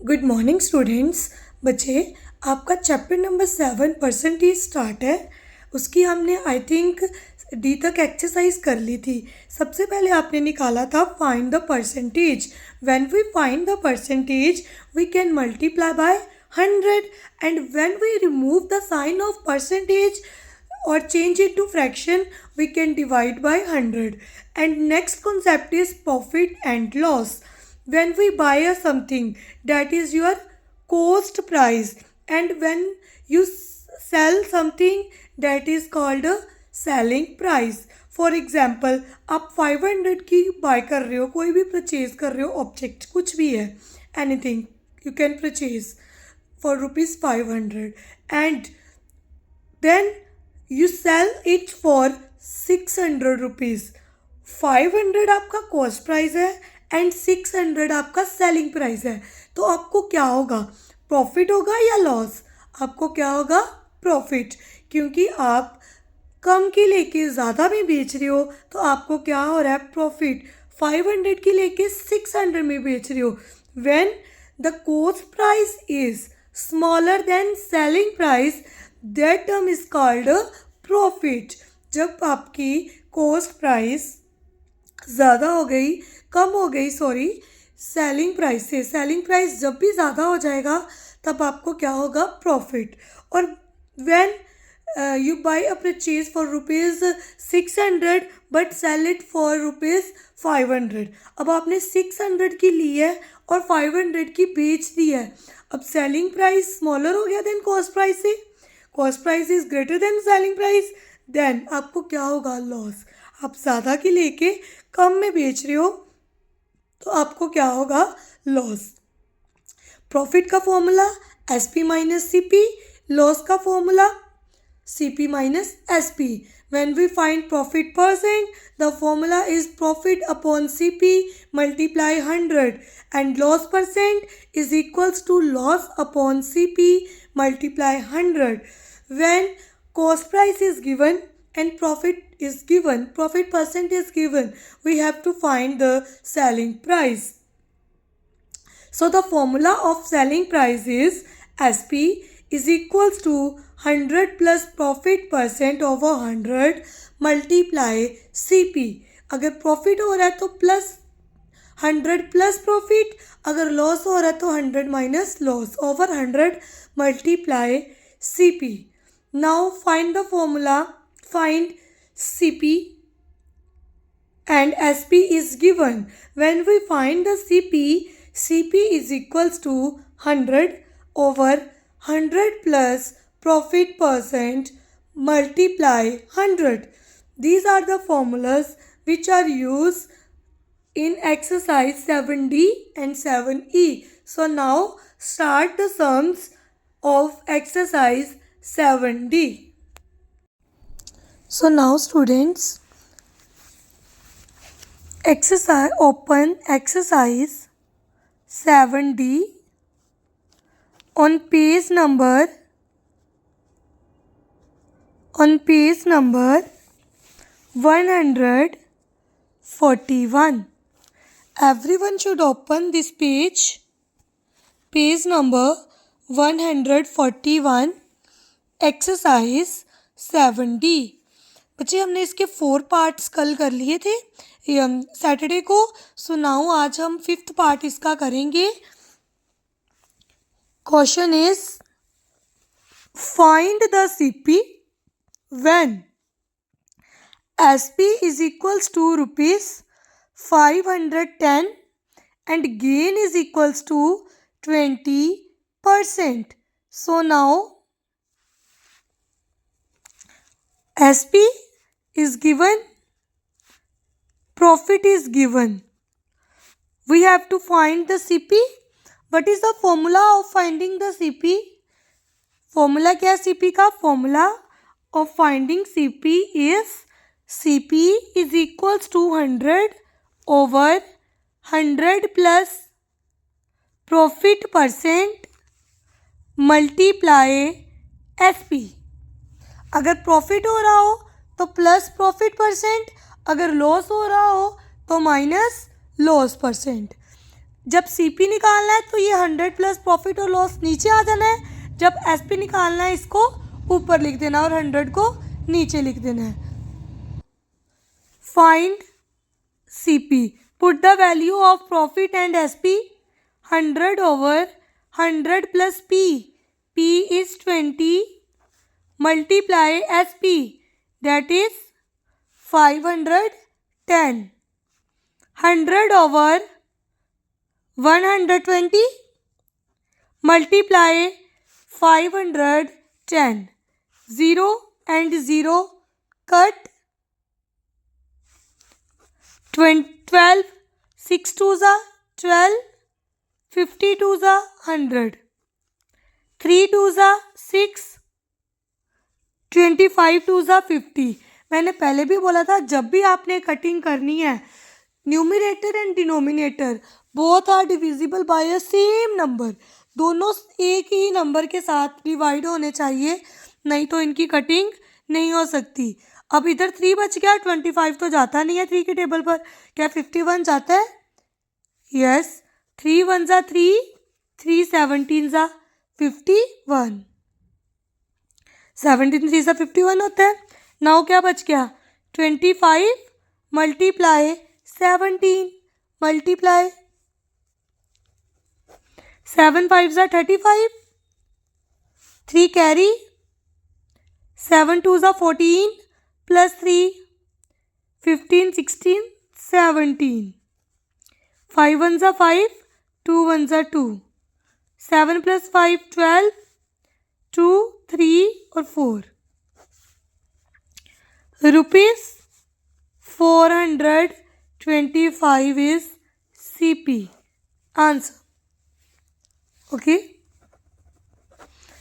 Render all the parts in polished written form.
Good morning students. बच्चे, आपका chapter number 7 percentage start है। उसकी हमने आई थिंक डी तक एक्सरसाइज कर ली थी। सबसे पहले आपने निकाला था find the percentage. When we find the percentage we can multiply by 100 and when we remove the sign of percentage or change it to fraction, we can divide by 100. And next concept is profit and loss. When we buy a something, that is your cost price, and when you sell something, that is called a selling price. For example, आप 500 की bye कर रहे हो, कोई भी purchase कर रहे हो, ऑब्जेक्ट कुछ भी है, anything you can purchase for rupees 500, and then you sell it for 600 rupees. 500 आपका कॉस्ट प्राइस है एंड 600 आपका सेलिंग प्राइस है। तो आपको क्या होगा, प्रॉफिट होगा या लॉस? आपको क्या होगा, प्रॉफिट, क्योंकि आप कम की लेके ज़्यादा में बेच रहे हो तो आपको क्या हो रहा है, प्रॉफिट। 500 की लेके 600 में बेच रहे हो। When the cost price is smaller than selling price, that term is called profit. जब आपकी कॉस्ट प्राइस ज़्यादा हो गई, कम हो गई सेलिंग प्राइस से, सेलिंग प्राइस जब भी ज़्यादा हो जाएगा तब आपको क्या होगा, प्रॉफिट। और when you buy a purchase for rupees 600 but sell it for rupees 500। अब आपने 600 की ली है और 500 की बेच दी है। अब सेलिंग प्राइस स्मॉलर हो गया देन कॉस्ट प्राइस से, cost price is greater than selling price, then आपको क्या होगा, लॉस। आप ज़्यादा की लेके कम में बेच रहे हो तो आपको क्या होगा, लॉस। प्रॉफिट का formula SP minus CP, loss का formula CP minus SP. When we find profit percent, the formula is profit upon CP multiply 100, and loss percent is equals to loss upon CP multiply 100. When cost price is given and profit is given, profit percent is given, we have to find the selling price. So the formula of selling price is SP is equals to 100 plus profit percent over 100 multiply CP. अगर profit हो रहा है तो plus 100 plus profit, अगर loss हो रहा है तो 100 minus loss over 100 multiply CP. Now find the formula, find CP and SP is given. When we find the CP is equals to 100 over 100 plus profit percent multiply 100. These are the formulas which are used in exercise 7D and 7E. So now start the sums of exercise 7D. So now students, open exercise 7D on page number 141. Everyone should open this page number 141, exercise 7D। बच्चे, हमने इसके 4 parts कल कर लिए थे Saturday को। So now आज हम 5th पार्ट इसका करेंगे। Question is find the CP when SP is equals to rupees 510 and gain is equals to 20%. So now SP is given, profit is given. We have to find the CP. What is the formula of finding the CP? Formula क्या है CP का? Formula of finding CP is CP is equals to 100 over 100 plus profit percent multiply SP. अगर profit हो रहा हो तो plus profit percent, अगर loss हो रहा हो तो माइनस लॉस परसेंट। जब CP निकालना है तो ये 100 प्लस प्रॉफिट और लॉस नीचे आ जाना है, जब SP निकालना है इसको ऊपर लिख देना और 100 को नीचे लिख देना है। Find CP, put the value of profit and SP, 100 over 100 plus P, P is 20, multiply SP, that is 510, 100 over 120, multiply 510, 0 and 0 cut, 12, 6 2s are 12, 50 2s are 100, 3 2s are 6, 25 2s are 50। मैंने पहले भी बोला था जब भी आपने कटिंग करनी है, numerator and denominator both are divisible by a same number, दोनों एक ही नंबर के साथ डिवाइड होने चाहिए, नहीं तो इनकी कटिंग नहीं हो सकती। अब इधर 3 बच गया, 25 तो जाता नहीं है 3 के टेबल पर, क्या 51 जाता है? Yes, 3 1s are 3, 3 17s are 51, 17 3s are 51 होता है। नाउ क्या बच गया? 25 multiply 17 multiply 7 5s are 35, 3 carry, 7 2s are 14 plus 3, 15 16 17, 5 1s are 5, 2 1s are 2, 7 plus 5 12, 2 3 और 4, rupees 425 is CP answer. Okay,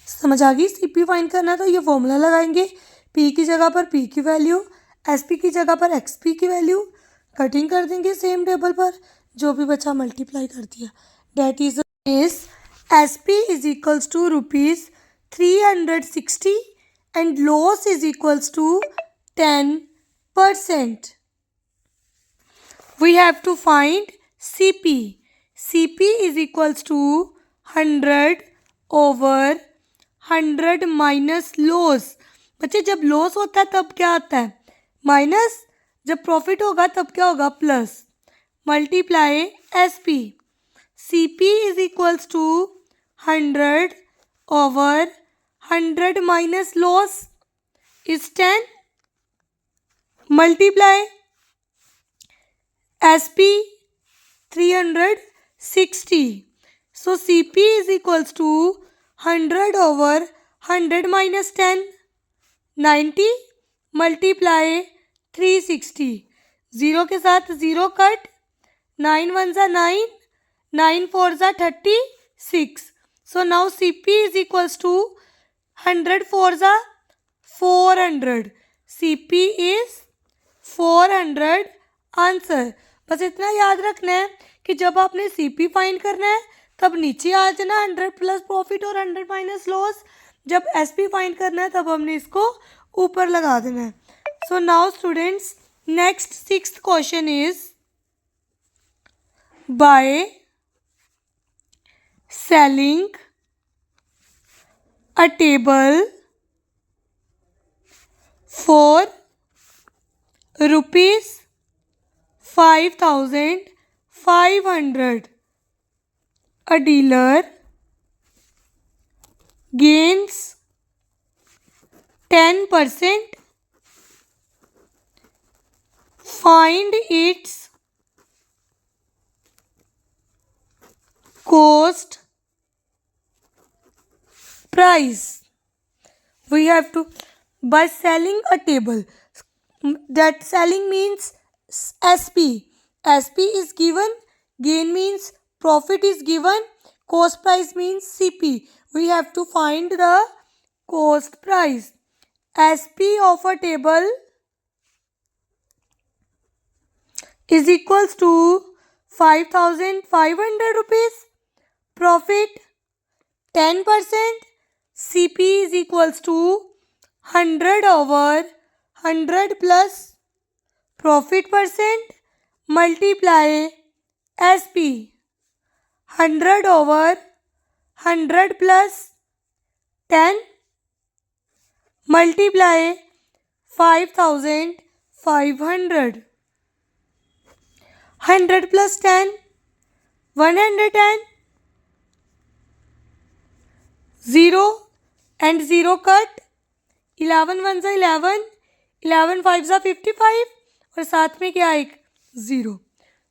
समझ आ गई? CP फाइंड करना है तो ये फॉर्मूला लगाएंगे, P की जगह पर P की वैल्यू, SP की जगह पर XP की वैल्यू, कटिंग कर देंगे सेम टेबल पर, जो भी बचा मल्टीप्लाई कर दिया, that is SP is equals to rupees 360 and loss is equals to 10%. We have to find CP. CP is equals to 100 over 100 minus loss। बच्चे जब लॉस होता है तब क्या आता है? माइनस, जब प्रॉफिट होगा तब क्या होगा? Plus, multiply SP। CP is equals to 100 over 100 minus loss is 10, multiply SP 360. So CP is equals to 100 over 100 minus 10, 90, multiply 360, 0 के साथ 0 cut, 9 1s are 9, 9 4s are 36. So now CP is equals to 100 4s are 400. CP is 400 answer. बस इतना याद रखना है कि जब आपने CP फाइंड करना है तब नीचे आ जाना 100 प्लस प्रॉफिट और 100 माइनस लॉस, जब SP फाइंड करना है तब हमने इसको ऊपर लगा देना है। So now students, next 6th question is by selling a table for rupees 5,500, a dealer gains 10%, find its cost price. We have to, by selling a table, that selling means SP, SP is given, gain means profit is given, cost price means CP. We have to find the cost price. SP of a table is equals to 5,500 rupees, profit 10%, CP is equals to 100 over 100 plus profit percent multiply SP, 100 over 100 plus 10 multiply 5500. 100 plus 10 110. 0 and 0 cut. 11 1 से 11, 11 5 से 55 और साथ में क्या एक 0.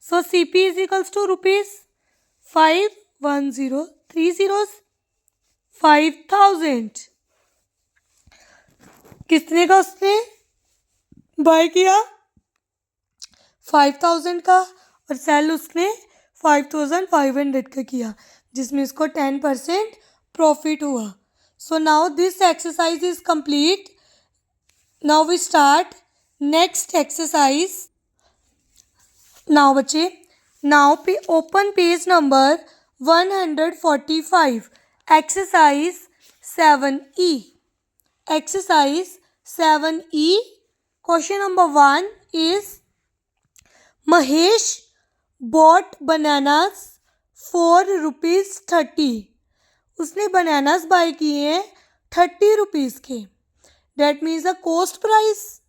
So CP is equals to ₹510 3 zeros 5000. कितने का उसने बाय किया? 5000 का. और सेल उसने 5500 का किया, जिसमें इसको 10% प्रॉफिट हुआ. So now this exercise is complete. Now we start next exercise. Now बच्चे, नाउ पे open page number 145. Exercise 7E. Exercise 7E. Question number 1 is Mahesh bought bananas for ₹30. उसने बनानास बाय किए हैं 30 रुपीज़ के. That means the cost price.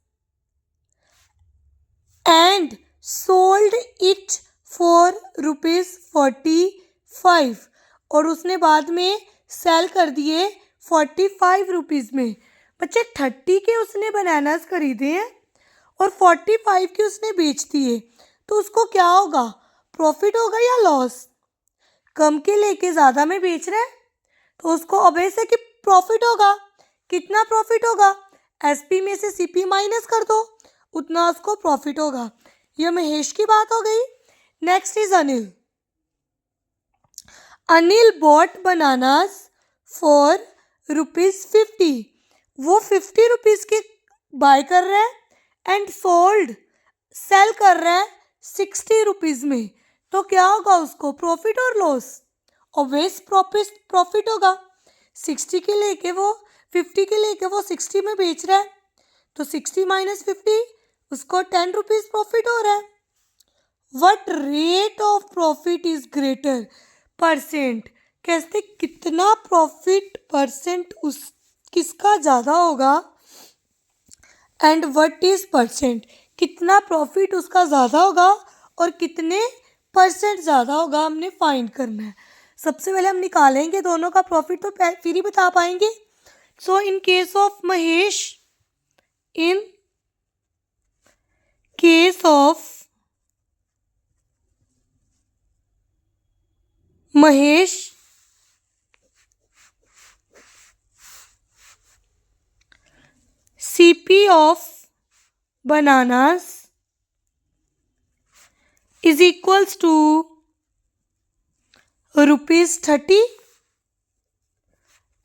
And sold it for ₹45. और उसने बाद में सेल कर दिए 45 रुपीज़ में. बच्चे 30 के उसने बनानास खरीदे हैं और 45 के उसने बेच दिए, तो उसको क्या होगा? प्रॉफिट होगा या लॉस? कम के लेके ज़्यादा में बेच रहा है तो उसको ऑब्वियस है कि प्रॉफिट होगा. कितना प्रॉफिट होगा? SP में से CP माइनस कर दो, उतना उसको प्रॉफिट होगा. यह महेश की बात हो गई. Next is Anil. Anil bought bananas for ₹50. वो 50 रुपीज़ के बाय कर रहा है एंड सोल्ड सेल कर रहा है 60 रुपीज़ में. तो क्या होगा उसको? प्रॉफिट और लॉस? ऑब्वियस प्रॉफिट होगा. 60 के लेके वो 50 के लेके वो 60 में बेच रहा है, तो 60 माइनस 50 उसको 10 रुपीज़ प्रॉफिट हो रहा है. What rate of profit is greater? Percent. कैसे कितना प्रॉफिट परसेंट उस किसका ज़्यादा होगा? And what is percent? कितना प्रॉफिट उसका ज़्यादा होगा और कितने परसेंट ज़्यादा होगा, हमने फाइंड करना है. सबसे पहले हम निकालेंगे दोनों का प्रॉफिट, तो फिर ही बता पाएंगे. So in case of Mahesh, in case of Mahesh, CP of bananas is equals to ₹30.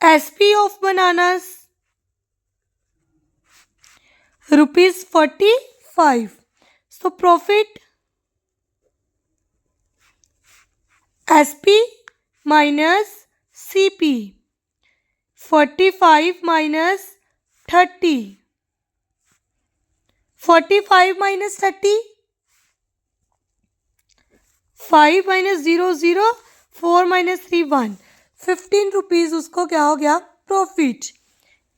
SP of bananas ₹45. So profit SP minus CP. 45 minus 30. 45 minus 30. 5 minus 0 0. 4 minus 3 1. 15 rupees उसको क्या हो गया? Profit.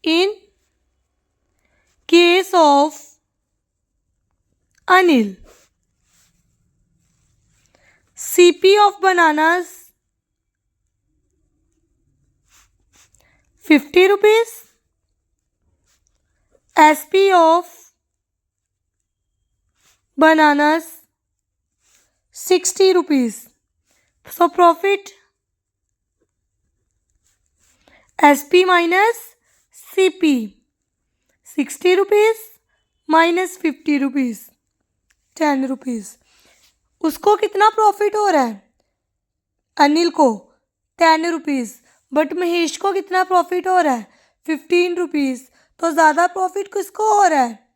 In case of Anil, CP of bananas 50 rupees. SP of bananas 60 rupees. So profit SP minus CP. 60 rupees minus 50 rupees 10 rupees. उसको कितना profit हो रहा है? अनिल को 10 रुपीज़. बट महेश को कितना प्रॉफिट हो रहा है? 15 रुपीज़. तो ज़्यादा प्रॉफिट किसको हो रहा है?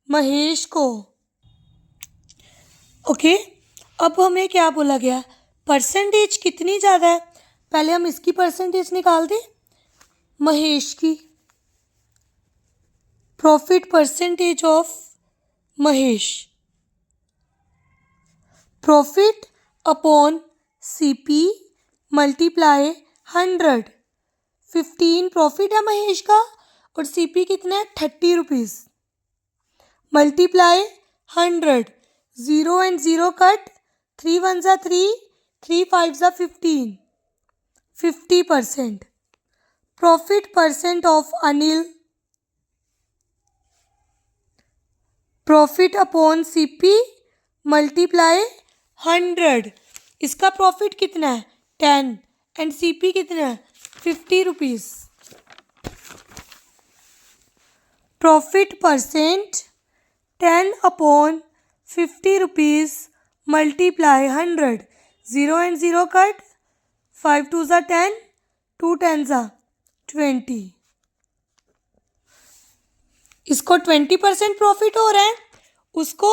महेश को. ओके. अब हमें क्या बोला गया? परसेंटेज कितनी ज़्यादा है? पहले हम इसकी परसेंटेज निकाल दें. महेश की profit percentage of Mahesh, profit upon CP multiply 100। 15 profit है महेश का और CP कितना है 30 रुपीज़। मल्टीप्लाई 100, 0 and 0 कट, 3 1 जा 3, 3 5 जा 15, 50%। Profit percent of Anil, profit upon CP multiply 100। इसका प्रॉफिट कितना है 10 एंड CP कितना है 50 rupees. Profit percent 10 upon 50 rupees multiply 100, 0 and 0 cut, 5 2 जा 10, 2 10 जा 20। इसको 20% प्रॉफिट हो रहा है, उसको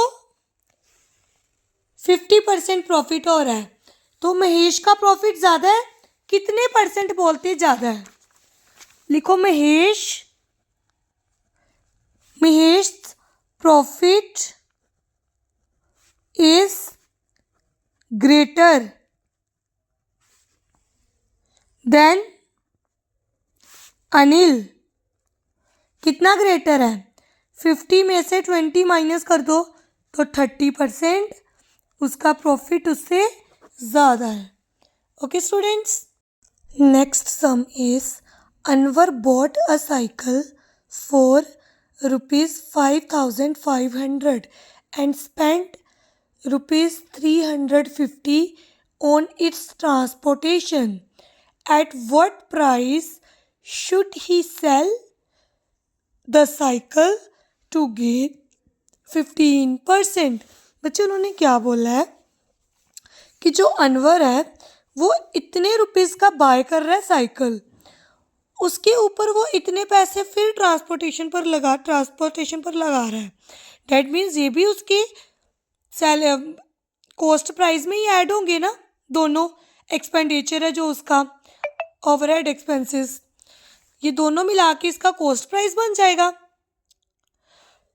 50% प्रॉफिट हो रहा है। तो महेश का प्रॉफिट ज़्यादा है, कितने परसेंट बोलते ज़्यादा है? लिखो Mahesh profit is greater then Anil. कितना ग्रेटर है? 50 में से 20 माइनस कर दो तो 30%, उसका प्रॉफिट उससे ज़्यादा है। Okay students, next sum is Anwar bought a cycle for ₹5,500 and spent ₹350 on its transportation. At what price should he sell the cycle to gain 15%? बच्चे उन्होंने क्या बोला है कि जो अनवर है वो इतने रुपीस का बाय कर रहा है साइकिल, उसके ऊपर वो इतने पैसे फिर ट्रांसपोर्टेशन पर लगा रहा है। डैट मीन्स ये भी उसके कॉस्ट प्राइस में ही ऐड होंगे ना, दोनों एक्सपेंडिचर है जो उसका ओवरहेड एक्सपेंसेस, ये दोनों मिला के इसका कॉस्ट प्राइस बन जाएगा।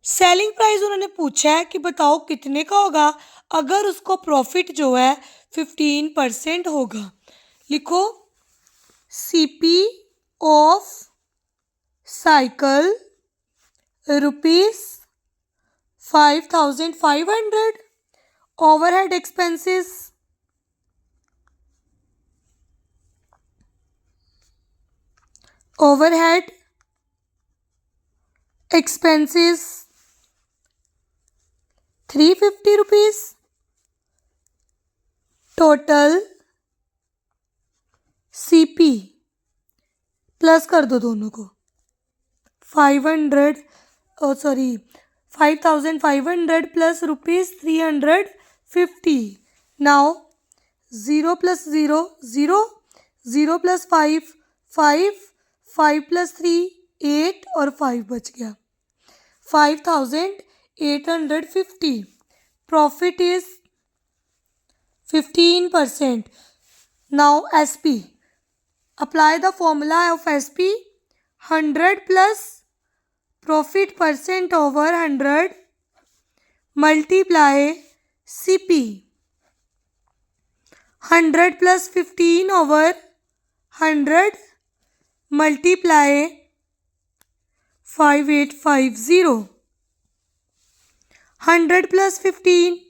सेलिंग प्राइस उन्होंने पूछा है कि बताओ कितने का होगा अगर उसको प्रॉफिट जो है 15% होगा। लिखो CP of cycle ₹5,500, overhead expenses ₹350, total CP plus कर दो दोनों को, 5,500 plus ₹350। Now 0 plus 0 0, 0 plus 5 5, 5 plus 3 8 और 5 बच गया, 5,850। Profit is 15%। Now SP, apply the formula of SP, 100 plus profit percent over 100 multiply CP, 100 plus 15 over 100 multiply 5850, 100 plus 15,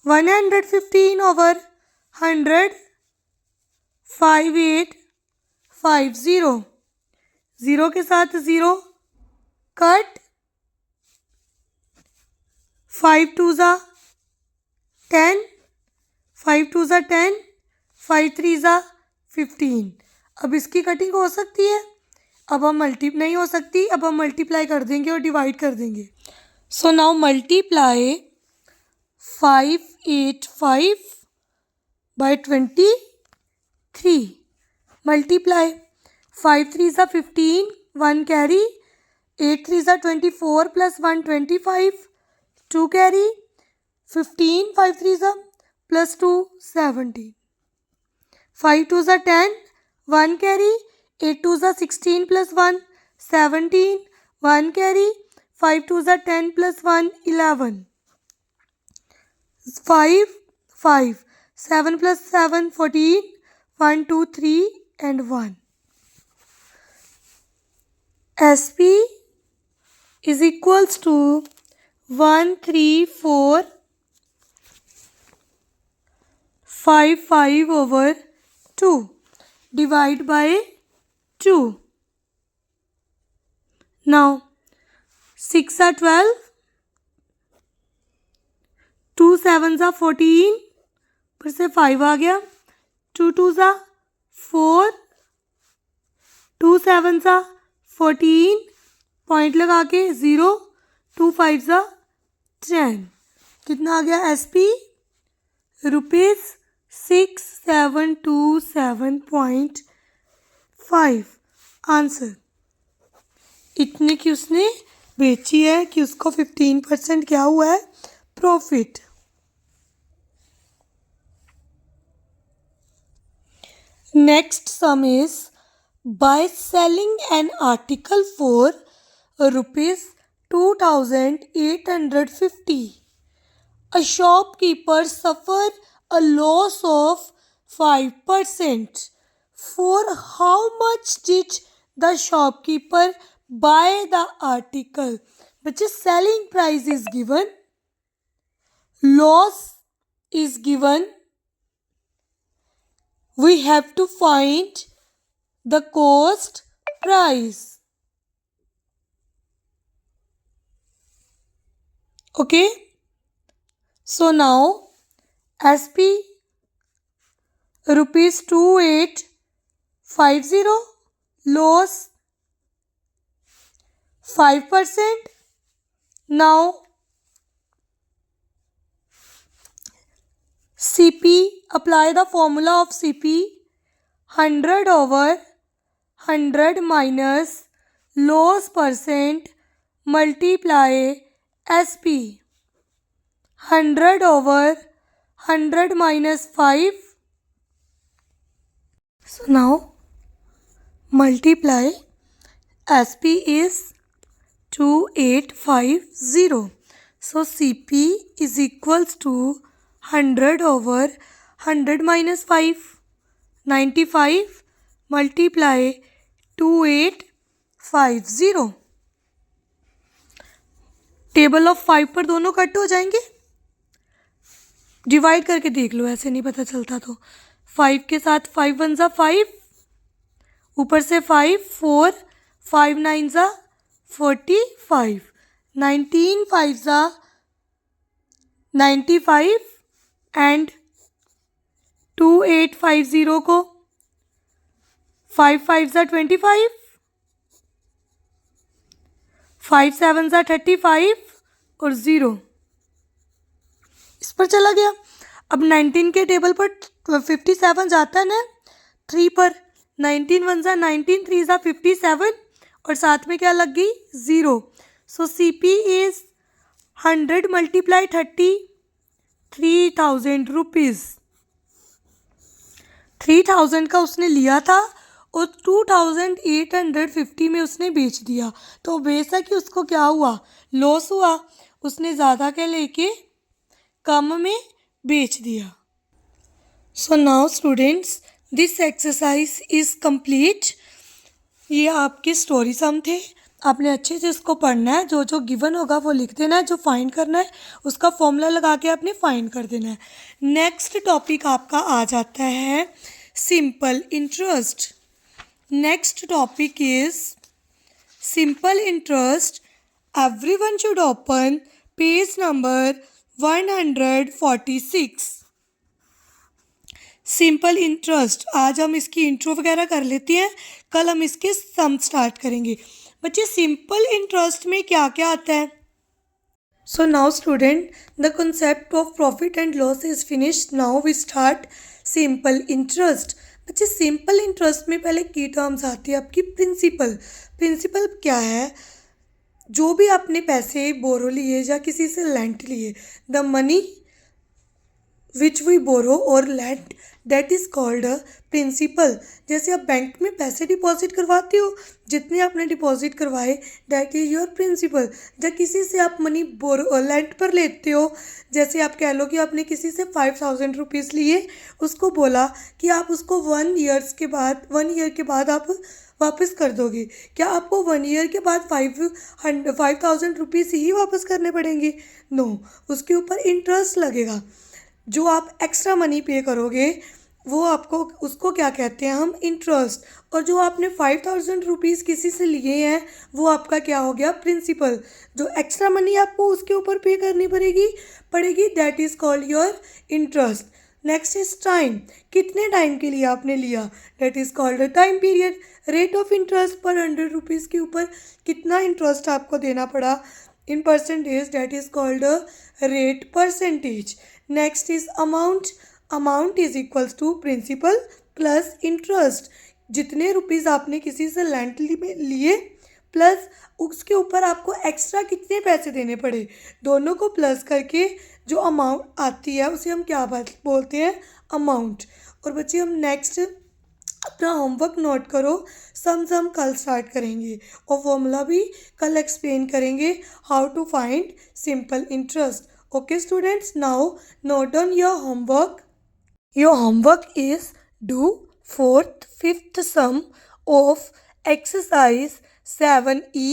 115 over 100, 5850, 0 के साथ 0 cut, 5 2 जा 10, 5 2 जा 10, 5 3 जा 15। अब इसकी कटिंग हो सकती है, अब हम नहीं हो सकती, अब हम मल्टीप्लाई कर देंगे और डिवाइड कर देंगे। So now multiply 585 by 23, multiply 5 3 is 15, 1 carry, 8 3 is 24 plus 1 25, 2 carry, 15 5 3 is plus 2 17, 5 2 is 10, 1 carry, 8 2 is 16 plus 1 17, 1 carry, 5 2 is 10 plus 1 11, 5 5 7 plus 7 14, 1 2 3 and 1. SP is equals to 1 3 4 5 5 over 2. Divide by 2. Now 6 are 12, 2 7s are 14, फिर से 5 आ गया, 2 2s are 4, 2 7s are 14, point लगा के 0, 2 5s are 10. कितना आ गया SP? ₹6727.5. Answer इतने की उसने बेची है कि उसको 15% क्या हुआ है? Profit. Next sum is by selling an article for ₹2,850. A shopkeeper suffered a loss of 5%. For how much did the shopkeeper buy the article? Which is selling price is given, loss is given. We have to find the cost price. Okay. So now SP ₹2850, loss 5%. Now CP, apply the formula of CP. 100 over 100 minus loss percent multiply SP. 100 over 100 minus 5. So now multiply. SP is 2850. So CP is equals to 100 over 100 minus 5. 95 multiply 2850. Table of 5 पर दोनों cut हो जाएंगे. Divide करके देख लो, ऐसे नहीं पता चलता तो. 5 के साथ 5 1 ज़ा 5, ऊपर से 5 4, 5 9 ज़ा 45, 19 5 ज़ा 95 एंड 2850 को 5 5 ज़ा 25, 5 7 ज़ा 35 और 0 इस पर चला गया. अब 19 के टेबल पर 57 जाता है ना 3 पर. 19 1 ज़ा 19, 3 ज़ा 57 और साथ में क्या लग गई? 0. So CP is 100 multiply 30, 3000 rupees. 3000 का उसने लिया था और 2850 में उसने बेच दिया. तो बेशक ही उसको क्या हुआ? लॉस हुआ. उसने ज़्यादा के लेके कम में बेच दिया. So now students, this exercise is complete. ये आपके स्टोरी सम थे. आपने अच्छे से इसको पढ़ना है. जो जो गिवन होगा वो लिख देना है. जो फाइंड करना है उसका फॉर्मूला लगा के आपने फाइंड कर देना है. नेक्स्ट टॉपिक आपका आ जाता है simple interest. Next topic is simple interest. Everyone should open page number 146. Simple interest. आज हम इसकी इंट्रो वगैरह कर लेते हैं, कल हम इसके सम स्टार्ट करेंगे. बच्चे सिंपल इंटरेस्ट में क्या क्या आता है? So now student, the concept of profit and loss is finished. Now we start simple interest. बच्चे सिंपल इंटरेस्ट में पहले की टर्म्स आती है आपकी प्रिंसिपल. प्रिंसिपल क्या है? जो भी आपने पैसे बोरो लिए या किसी से लेंट लिए, the money which we borrow और lend that is called a principal. जैसे आप बैंक में पैसे डिपॉजिट करवाते हो, जितने आपने डिपॉजिट करवाए दैट इज़ योर प्रिंसिपल। जब किसी से आप मनी बोरो लैंड पर लेते हो, जैसे आप कह लो कि आपने किसी से 5000 रुपीज़ लिए, उसको बोला कि आप उसको 1 ईयर के बाद आप वापस कर दोगे। क्या आपको 1 ईयर के बाद 5000 रुपीज़ ही वापस करने पड़ेंगे? नो, उसके ऊपर इंटरेस्ट लगेगा। जो आप एक्स्ट्रा मनी पे करोगे वो आपको, उसको क्या कहते हैं हम, इंटरेस्ट। और जो आपने 5000 रुपीज़ किसी से लिए हैं वो आपका क्या हो गया, प्रिंसिपल। जो एक्स्ट्रा मनी आपको उसके ऊपर पे करनी पड़ेगी that is called your interest. Next is time, कितने टाइम के लिए आपने लिया, that is called a time period. Rate of interest पर 100 रुपीज़ के ऊपर कितना इंटरेस्ट आपको देना पड़ा in percentage, that is called a rate percentage. Next is amount, amount is equals to principal plus interest. जितने रुपीज़ आपने किसी से लैंड में लिए प्लस उसके ऊपर आपको एक्स्ट्रा कितने पैसे देने पड़े, दोनों को प्लस करके जो अमाउंट आती है उसे हम क्या बोलते हैं, अमाउंट। और बच्चे हम नेक्स्ट अपना होमवर्क नोट करो, सम्स हम कल स्टार्ट करेंगे और फॉर्मूला भी कल एक्सप्लेन करेंगे, how to find simple interest. Okay students, now note down your homework. Your homework is do 4th, 5th sum of exercise 7E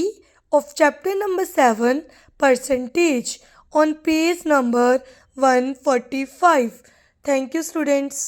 of chapter number 7 percentage on page number 145. Thank you students.